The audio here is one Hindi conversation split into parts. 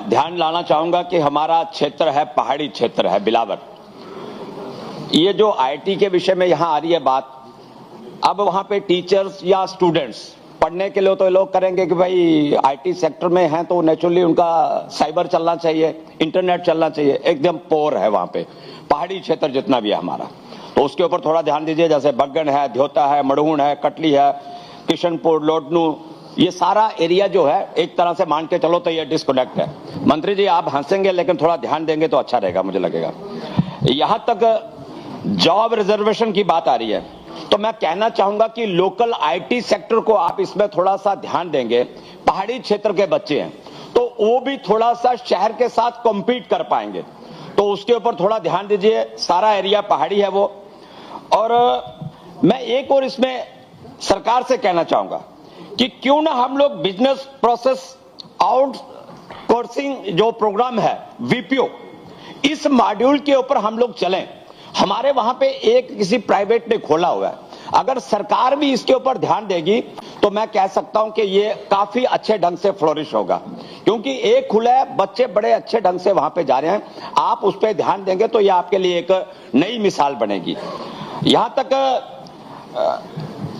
ध्यान लाना चाहूंगा कि हमारा क्षेत्र है, पहाड़ी क्षेत्र है, बिलावर। ये जो आईटी के विषय में यहां आ रही है बात, अब वहां पे टीचर्स या स्टूडेंट्स पढ़ने के लिए तो ये लोग करेंगे कि भाई आईटी सेक्टर में हैं तो नेचुरली उनका साइबर चलना चाहिए, इंटरनेट चलना चाहिए। एकदम पोर है वहां पे, पहाड़ी क्षेत्र जितना भी है हमारा, तो उसके ऊपर थोड़ा ध्यान दीजिए। जैसे बग्गन है, ध्योता है, मड़हूण है, कटली है, किशनपुर, लोटनू, ये सारा एरिया जो है एक तरह से मान के चलो तो ये डिस्कनेक्ट है। मंत्री जी आप हंसेंगे लेकिन थोड़ा ध्यान देंगे तो अच्छा रहेगा, मुझे लगेगा। यहां तक जॉब रिजर्वेशन की बात आ रही है तो मैं कहना चाहूंगा कि लोकल आईटी सेक्टर को आप इसमें थोड़ा सा ध्यान देंगे। पहाड़ी क्षेत्र के बच्चे हैं तो वो भी थोड़ा सा शहर के साथ कॉम्पीट कर पाएंगे, तो उसके ऊपर थोड़ा ध्यान दीजिए। सारा एरिया पहाड़ी है वो। और मैं एक और इसमें सरकार से कहना चाहूंगा कि क्यों ना हम लोग बिजनेस प्रोसेस आउटसोर्सिंग जो प्रोग्राम है वीपीओ, इस मॉड्यूल के ऊपर हम लोग चलें। हमारे वहां पे एक किसी प्राइवेट ने खोला हुआ है, अगर सरकार भी इसके ऊपर ध्यान देगी तो मैं कह सकता हूं कि ये काफी अच्छे ढंग से फ्लोरिश होगा, क्योंकि एक खुला है, बच्चे बड़े अच्छे ढंग से वहां पे जा रहे हैं। आप उस पर ध्यान देंगे तो ये आपके लिए एक नई मिसाल बनेगी। यहां तक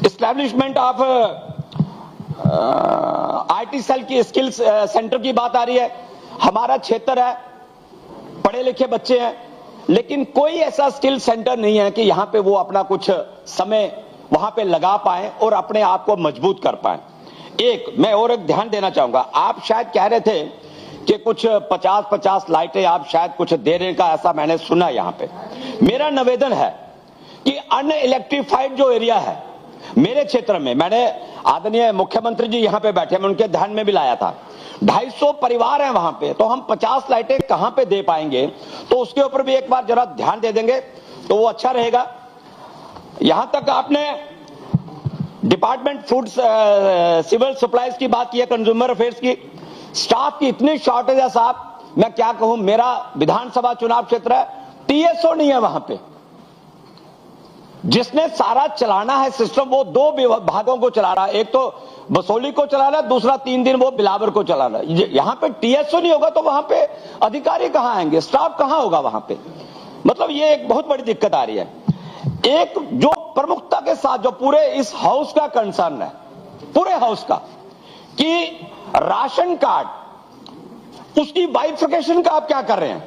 एस्टैब्लिशमेंट ऑफ आईटी सेल की स्किल्स सेंटर की बात आ रही है। हमारा क्षेत्र है, पढ़े लिखे बच्चे हैं, लेकिन कोई ऐसा स्किल सेंटर नहीं है कि यहां पे वो अपना कुछ समय वहां पे लगा पाए और अपने आप को मजबूत कर पाए। एक मैं और एक ध्यान देना चाहूंगा, आप शायद कह रहे थे कि कुछ 50-50 लाइटें आप शायद कुछ देने का, ऐसा मैंने सुना। यहां पे मेरा निवेदन है कि अनइलेक्ट्रिफाइड जो एरिया है मेरे क्षेत्र में, मैंने आदरणीय मुख्यमंत्री जी यहां पे बैठे, मैं उनके ध्यान में भी लाया था, 250 परिवार हैं वहां पे, तो हम 50 लाइटें कहां पे दे पाएंगे, तो उसके ऊपर भी एक बार जरा ध्यान दे देंगे तो वो अच्छा रहेगा। यहां तक आपने डिपार्टमेंट फूड सिविल सप्लाईज की बात की है, कंज्यूमर अफेयर्स की, स्टाफ की इतनी शॉर्टेज है साहब, मैं क्या कहूं। मेरा विधानसभा चुनाव क्षेत्र है, टीएसओ नहीं है वहां पे। जिसने सारा चलाना है सिस्टम वो दो विभागों को चला रहा है, एक तो बसोली को चला रहा है, दूसरा 3 दिन वो बिलावर को चला रहा है। यहां पे टीएसओ नहीं होगा तो वहां पे अधिकारी कहां आएंगे, स्टाफ कहां होगा वहां पे। मतलब ये एक बहुत बड़ी दिक्कत आ रही है। एक जो प्रमुखता के साथ जो पूरे इस हाउस का कंसर्न है, पूरे हाउस का, कि राशन कार्ड उसकी बाइफिकेशन का आप क्या कर रहे हैं।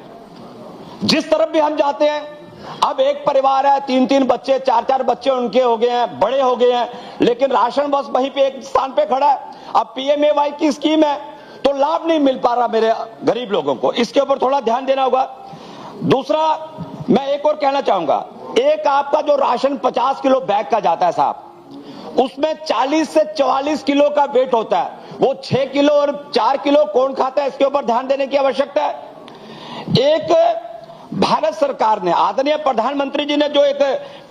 जिस तरफ भी हम जाते हैं, अब एक परिवार है, 3-3 बच्चे, 4-4 बच्चे उनके हो गए हैं, बड़े हो गए हैं, लेकिन राशन बस वहीं पे एक स्थान पे खड़ा है। अब पीएमएवाई की स्कीम है तो लाभ नहीं मिल पा रहा मेरे गरीब लोगों को, इसके ऊपर थोड़ा ध्यान देना होगा। दूसरा मैं एक और कहना चाहूंगा, एक आपका जो राशन 50 किलो बैग का जाता है साहब, उसमें 40 से 44 किलो का वेट होता है, वो 6 किलो और 4 किलो कौन खाता है, इसके ऊपर ध्यान देने की आवश्यकता है। एक भारत सरकार ने, आदरणीय प्रधानमंत्री जी ने जो एक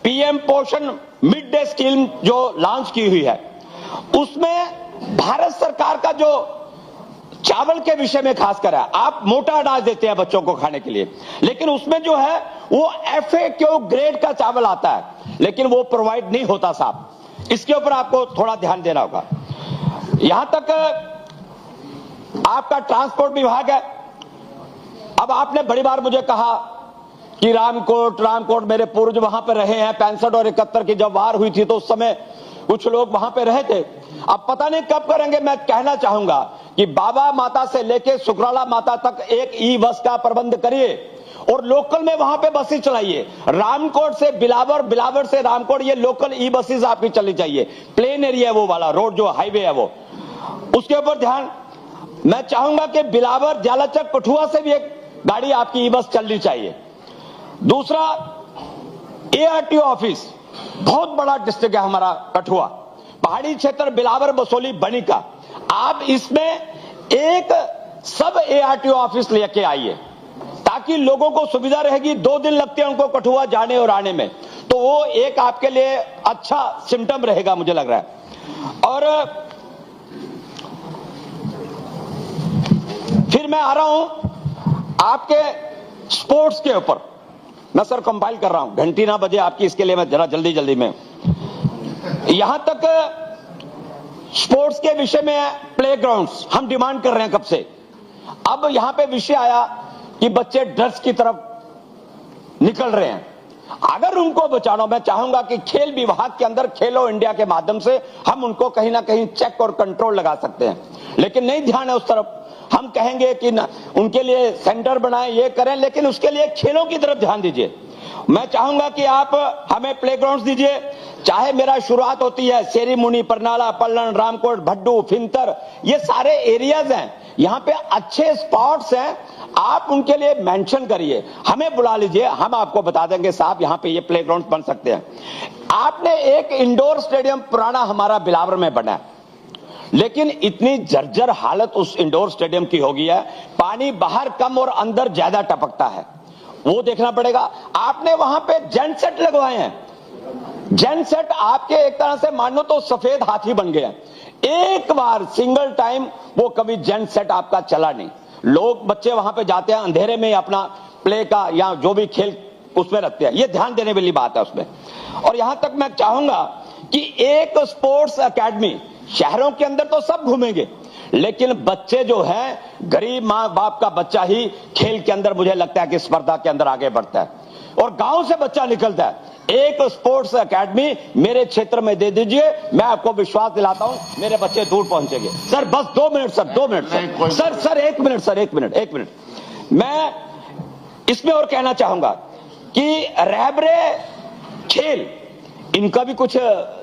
पीएम पोषण मिड डे स्कीम जो लॉन्च की हुई है, उसमें भारत सरकार का जो चावल के विषय में खासकर है, आप मोटा अनाज देते हैं बच्चों को खाने के लिए, लेकिन उसमें जो है वो FAQ ग्रेड का चावल आता है, लेकिन वो प्रोवाइड नहीं होता साहब। इसके ऊपर आपको थोड़ा ध्यान देना होगा। यहां तक आपका ट्रांसपोर्ट विभाग है। अब आपने बड़ी बार मुझे कहा कि रामकोट मेरे पूर्वज वहां पर रहे हैं, 65 और 71 की जब वार हुई थी तो उस समय कुछ लोग वहां पे रहे थे। अब पता नहीं कब करेंगे। मैं कहना चाहूंगा कि बाबा माता से लेके सुकराला माता तक एक ई बस का प्रबंध करिए और लोकल में वहां पे बसें चलाइए। रामकोट से बिलावर, बिलावर से रामकोट, ये लोकल ई बसेस आपकी चलनी चाहिए। प्लेन एरिया वो वाला रोड जो हाईवे है वो, उसके ऊपर ध्यान। मैं चाहूंगा कि बिलावर, जालाचक, कठुआ से भी एक गाड़ी आपकी ई बस चलनी चाहिए। दूसरा, ARTO ऑफिस, बहुत बड़ा डिस्ट्रिक्ट है हमारा कठुआ, पहाड़ी क्षेत्र, बिलावर, बसोली, बनी का। आप इसमें एक सब ARTO ऑफिस लेके आइए ताकि लोगों को सुविधा रहेगी। 2 दिन लगते हैं उनको कठुआ जाने और आने में, तो वो एक आपके लिए अच्छा सिम्टम रहेगा मुझे लग रहा है। और फिर मैं आ रहा हूं आपके स्पोर्ट्स के ऊपर। मैं सर कंपाइल कर रहा हूं, घंटी ना बजे आपकी, इसके लिए मैं जरा जल्दी में। यहां तक स्पोर्ट्स के विषय में प्लेग्राउंड्स हम डिमांड कर रहे हैं कब से अब यहां पे विषय आया कि बच्चे ड्रग्स की तरफ निकल रहे हैं। अगर उनको बचाना, मैं चाहूंगा कि खेल विभाग के अंदर खेलो इंडिया के माध्यम से हम उनको कहीं ना कहीं चेक और कंट्रोल लगा सकते हैं, लेकिन नहीं ध्यान है उस तरफ। हम कहेंगे कि उनके लिए सेंटर बनाएं, ये करें, लेकिन उसके लिए खेलों की तरफ ध्यान दीजिए। मैं चाहूंगा कि आप हमें प्लेग्राउंड दीजिए, चाहे मेरा शुरुआत होती है शेरी मुनि, परनाला, पल्लन, रामकोट, भड्डू, फिंतर, ये सारे एरियाज हैं, यहाँ पे अच्छे स्पॉट्स हैं, आप उनके लिए मेंशन करिए, हमें बुला लीजिए, हम आपको बता देंगे साहब यहाँ पे ये प्लेग्राउंड बन सकते हैं। आपने एक इंडोर स्टेडियम पुराना हमारा बिलावर में बना है, लेकिन इतनी जर्जर हालत उस इंडोर स्टेडियम की हो गई है, पानी बाहर कम और अंदर ज्यादा टपकता है, वो देखना पड़ेगा। आपने वहां पे जेंट सेट लगवाए हैं, जेंट सेट आपके एक तरह से मानो तो सफेद हाथी बन गए हैं। एक बार सिंगल टाइम वो कभी जेंट सेट आपका चला नहीं। लोग बच्चे वहां पे जाते हैं अंधेरे में अपना प्ले का या जो भी खेल उसमें रखते हैं, ये ध्यान देने वाली बात है उसमें। और यहां तक मैं चाहूंगा कि एक स्पोर्ट्स एकेडमी, शहरों के अंदर तो सब घूमेंगे, लेकिन बच्चे जो हैं, गरीब मां बाप का बच्चा ही खेल के अंदर मुझे लगता है कि स्पर्धा के अंदर आगे बढ़ता है, और गांव से बच्चा निकलता है। एक स्पोर्ट्स एकेडमी मेरे क्षेत्र में दे दीजिए, मैं आपको विश्वास दिलाता हूं मेरे बच्चे दूर पहुंचेंगे। सर बस 2 minute sir, 2 minute sir, sir 1 minute sir, 1 minute. मैं इसमें और कहना चाहूंगा कि रहबरे खेल, इनका भी कुछ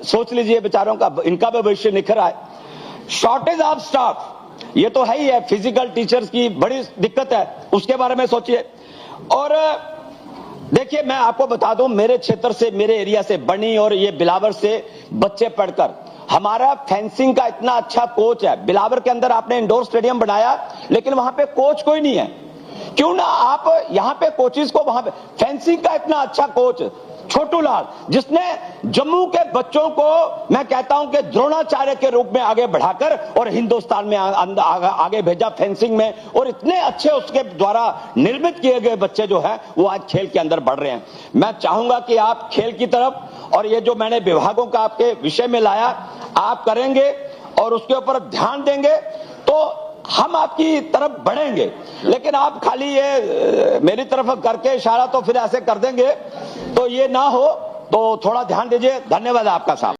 सोच लीजिए, बेचारों का, इनका भी भविष्य निखर रहा है। शॉर्टेज ऑफ स्टाफ, ये तो है ही है, फिजिकल टीचर्स की बड़ी दिक्कत है, उसके बारे में सोचिए। और देखिए मैं आपको बता दूं, मेरे क्षेत्र से, मेरे एरिया से, बनी और ये बिलावर से बच्चे पढ़कर, हमारा फेंसिंग का इतना अच्छा कोच है। बिलावर के अंदर आपने इंडोर स्टेडियम बनाया, लेकिन वहां पे कोच कोई नहीं है। क्यों ना आप यहां पे कोचेस को, वहां पे फेंसिंग का इतना अच्छा कोच छोटू लाल, जिसने जम्मू के बच्चों को मैं कहता हूं कि द्रोणाचार्य के रूप में आगे बढ़ाकर और हिंदुस्तान में आगे भेजा फेंसिंग में, और इतने अच्छे उसके द्वारा निर्मित किए गए बच्चे जो हैं वो आज खेल के अंदर बढ़ रहे हैं। मैं चाहूंगा कि आप खेल की तरफ, और ये जो मैंने विभागों का आपके विषय में लाया, आप करेंगे और उसके ऊपर ध्यान देंगे तो हम आपकी तरफ बढ़ेंगे। लेकिन आप खाली ये मेरी तरफ करके इशारा तो फिर ऐसे कर देंगे, तो ये ना हो, तो थोड़ा ध्यान दीजिए। धन्यवाद आपका साहब।